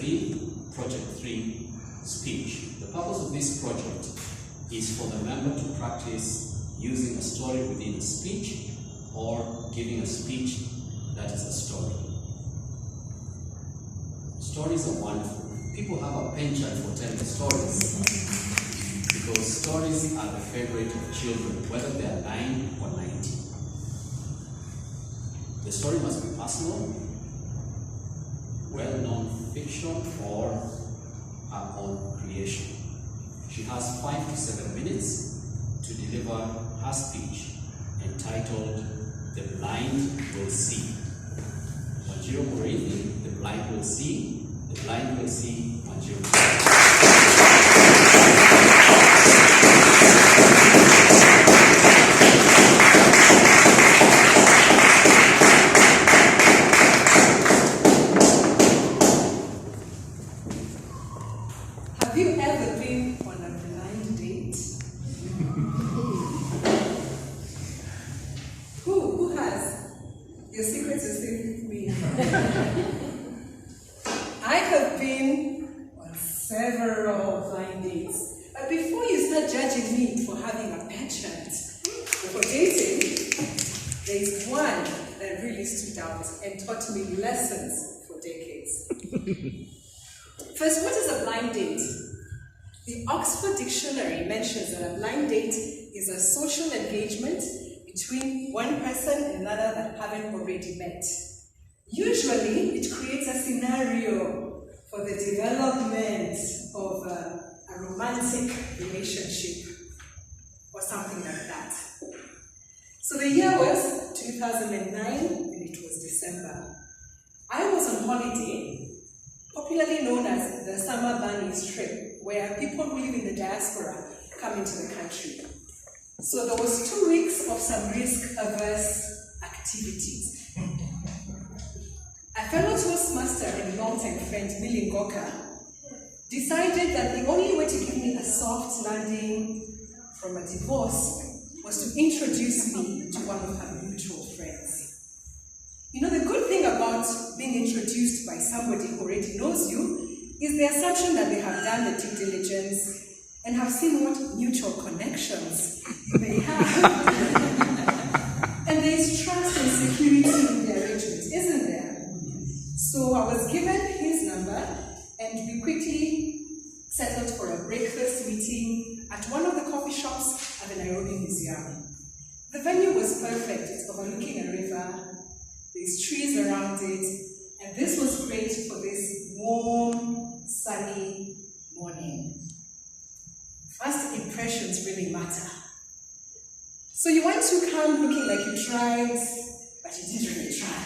theme, Project 3, Speech. The purpose of this project is for the member to practice using a story within a speech or giving a speech that is a story. Stories are wonderful. People have a penchant for telling stories because stories are the favorite of children, whether they are 9 or 90. The story must be personal, well-known fiction, or her own creation. She has 5 to 7 minutes to deliver her speech entitled The Blind Will See. Wanjiru Mureithi, The Blind Will See, The Blind Will See, Wanjiru. Have you ever been on a blind date? Who has? Your secret is safe with me. I have been on several blind dates. But before you start judging me for having a penchant for dating, there is one that really stood out and taught me lessons for decades. First, what is a blind date? The Oxford Dictionary mentions that a blind date is a social engagement between one person and another that haven't already met. Usually, it creates a scenario for the development of a romantic relationship or something like that. So the year was 2009 and it was December. I was on holiday, popularly known as the summer bunnies trip, where people who live in the diaspora come into the country. So there was 2 weeks of some risk-averse activities. A fellow Toastmaster and longtime friend, Millie Ngoka, decided that the only way to give me a soft landing from a divorce was to introduce me to one of her mutual friends. You know, the good thing about being introduced by somebody who already knows you is the assumption that they have done the due diligence and have seen what mutual connections you may have. And there is trust and security in the arrangement, isn't there? So I was given his number and we quickly settled for a breakfast meeting at one of the coffee shops at the Nairobi Museum. The venue was perfect. It's overlooking a river. There's trees around it, and this was great for this warm, sunny morning. First impressions really matter. So you want to come looking like you tried, but you didn't really try.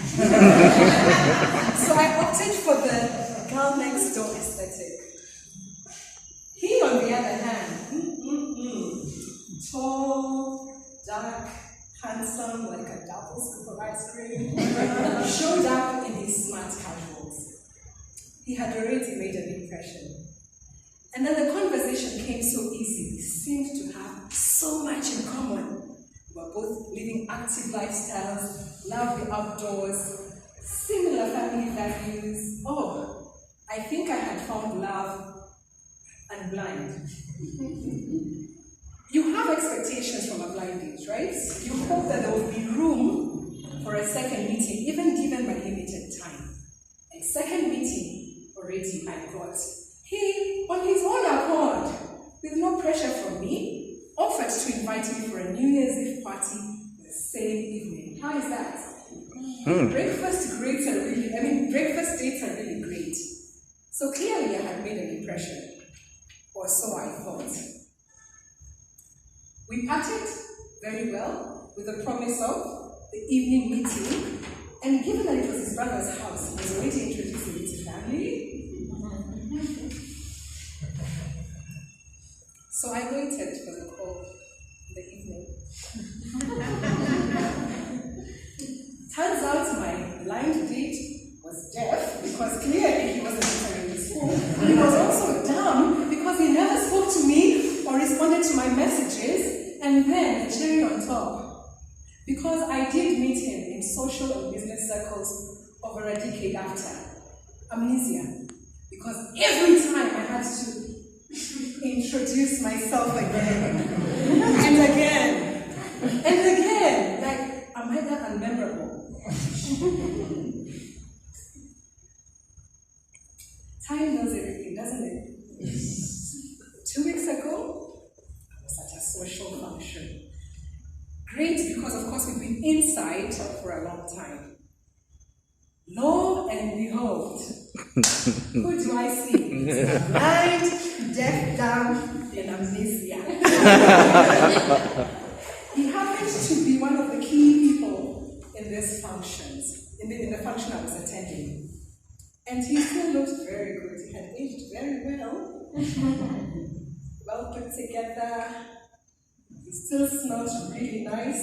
So I opted for the girl next door aesthetic. He, on the other hand, tall, dark, handsome, like a double scoop of ice cream, showed up in his smart casuals. He had already made an impression. And then the conversation came so easy. We seemed to have so much in common. We were both living active lifestyles, love the outdoors, similar family values. Oh, I think I had found love and blind. You have expectations from a blind date, right? You hope that there will be room for a second meeting, even given my limited time. And second meeting, already I got. He, on his own accord, with no pressure from me, offered to invite me for a New Year's Eve party the same evening. How is that? Breakfast dates are really great. So clearly I had made an impression, or so I thought. We parted very well with the promise of the evening meeting, and given that it was his brother's house, he was already introducing me to family. So I waited for the call in the evening. Turns out my blind date was deaf because clearly he wasn't entering the school. He was also dumb because he never spoke to me or responded to my messages. And then the cherry on top, because I did meet him in social and business circles over a decade after. Amnesia. because every time I had to introduce myself again and again and again, like, am I that unmemorable? Time knows everything, doesn't it? 2 weeks ago, I was at a social function. Great, because of course we've been inside for a long time. Lo and behold, who do I see? Blind, deaf, dumb, and amnesia. He happens to be one of the key people in these functions, in the function I was attending. And he still looked very good. He had aged very well. Well put together. He still smelled really nice,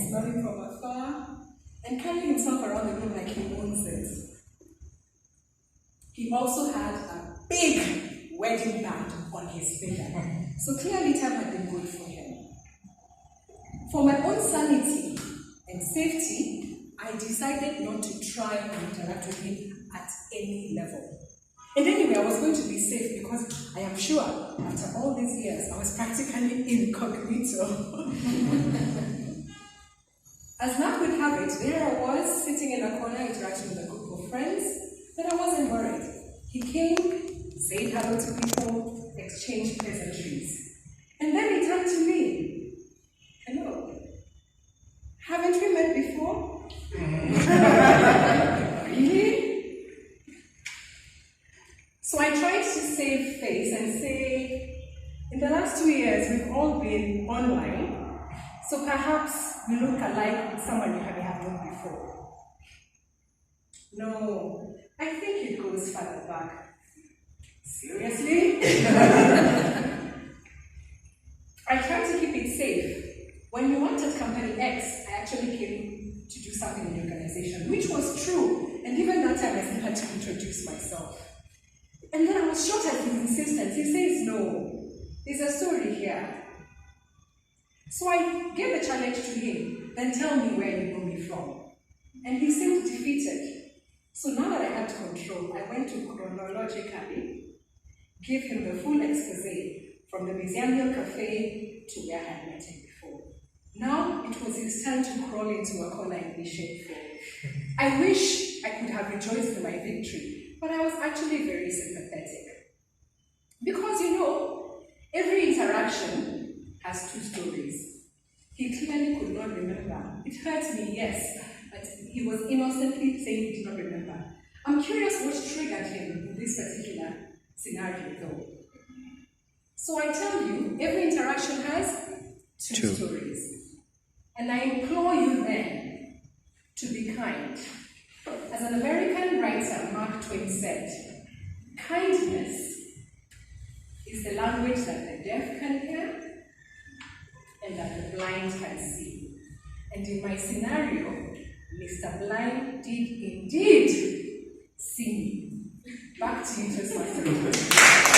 smelling from afar, and carrying himself around the room like he owns it. He also had a big wedding band on his finger. So clearly time had been good for him. For my own sanity and safety, I decided not to try and interact with him at any level. And anyway, I was going to be safe because I am sure after all these years, I was practically incognito. As luck would have it, there I was sitting in a corner interacting with a group of friends, but I wasn't worried. He came, said hello to people, exchanged pleasantries. And then he turned to me. Hello. Haven't we met before? Really? So I tried to save face and say, in the last 2 years, we've all been online, so perhaps we look alike with someone you have known before. No, I think it goes further back. Seriously? I tried to keep it safe. When we wanted Company X, I actually came to do something in the organization, which was true, and even that time I still had to introduce myself. And then I was shocked at his insistence. He says, no, there's a story here. So I gave the challenge to him, then tell me where you know me from. And he seemed defeated. So now that I had control, I went to chronologically give him the full expose from the Mureithi cafe to where I had met him before. Now it was his turn to crawl into a corner and be shameful. I wish I could have rejoiced in my victory, but I was actually very sympathetic. Because every interaction has 2 stories. He clearly could not remember. It hurt me, yes, but he was innocently saying he did not remember. I'm curious what triggered him in this particular scenario, though. So I tell you, every interaction has 2 stories. And I implore you then to be kind. As an American writer, Mark Twain said, kindness is the language that the deaf can hear and that the blind can see. And in my scenario, Mr. Blind did indeed see me. Back to you, Joseph.